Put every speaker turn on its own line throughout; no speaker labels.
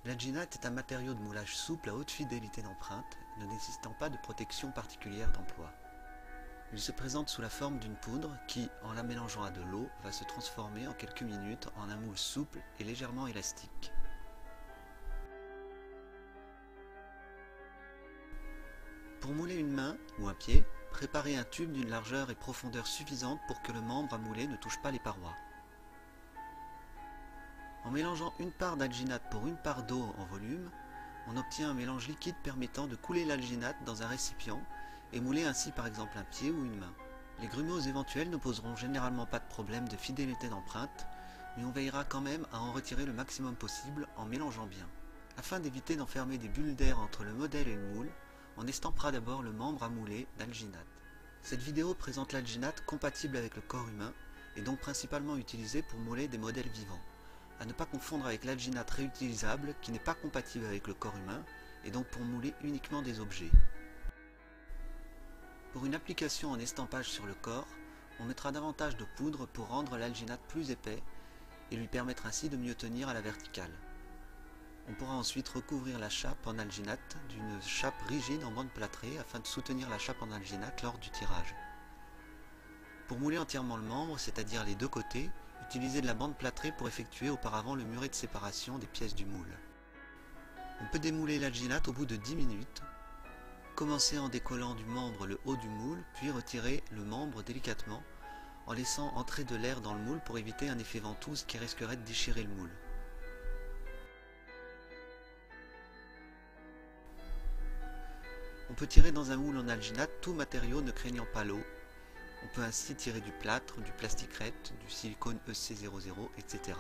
L'alginate est un matériau de moulage souple à haute fidélité d'empreinte, ne nécessitant pas de protection particulière d'emploi. Il se présente sous la forme d'une poudre qui, en la mélangeant à de l'eau, va se transformer en quelques minutes en un moule souple et légèrement élastique. Pour mouler une main ou un pied, préparez un tube d'une largeur et profondeur suffisante pour que le membre à mouler ne touche pas les parois. En mélangeant une part d'alginate pour une part d'eau en volume, on obtient un mélange liquide permettant de couler l'alginate dans un récipient et mouler ainsi par exemple un pied ou une main. Les grumeaux éventuels ne poseront généralement pas de problème de fidélité d'empreinte, mais on veillera quand même à en retirer le maximum possible en mélangeant bien. Afin d'éviter d'enfermer des bulles d'air entre le modèle et le moule, on estampera d'abord le membre à mouler d'alginate. Cette vidéo présente l'alginate compatible avec le corps humain et donc principalement utilisée pour mouler des modèles vivants. À ne pas confondre avec l'alginate réutilisable qui n'est pas compatible avec le corps humain et donc pour mouler uniquement des objets. Pour une application en estampage sur le corps, on mettra davantage de poudre pour rendre l'alginate plus épais et lui permettre ainsi de mieux tenir à la verticale. On pourra ensuite recouvrir la chape en alginate d'une chape rigide en bande plâtrée afin de soutenir la chape en alginate lors du tirage. Pour mouler entièrement le membre, c'est-à-dire les deux côtés, utilisez de la bande plâtrée pour effectuer auparavant le muret de séparation des pièces du moule. On peut démouler l'alginate au bout de 10 minutes. Commencez en décollant du membre le haut du moule, puis retirez le membre délicatement en laissant entrer de l'air dans le moule pour éviter un effet ventouse qui risquerait de déchirer le moule. On peut tirer dans un moule en alginate tout matériau ne craignant pas l'eau. On peut ainsi tirer du plâtre, du plasticrète, du silicone EC00, etc.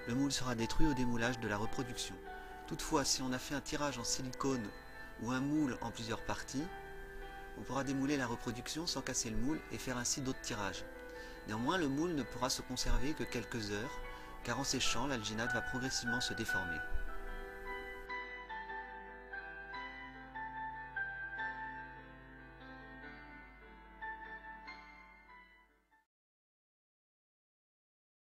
Le moule sera détruit au démoulage de la reproduction. Toutefois, si on a fait un tirage en silicone ou un moule en plusieurs parties, on pourra démouler la reproduction sans casser le moule et faire ainsi d'autres tirages. Néanmoins, le moule ne pourra se conserver que quelques heures, car en séchant, l'alginate va progressivement se déformer.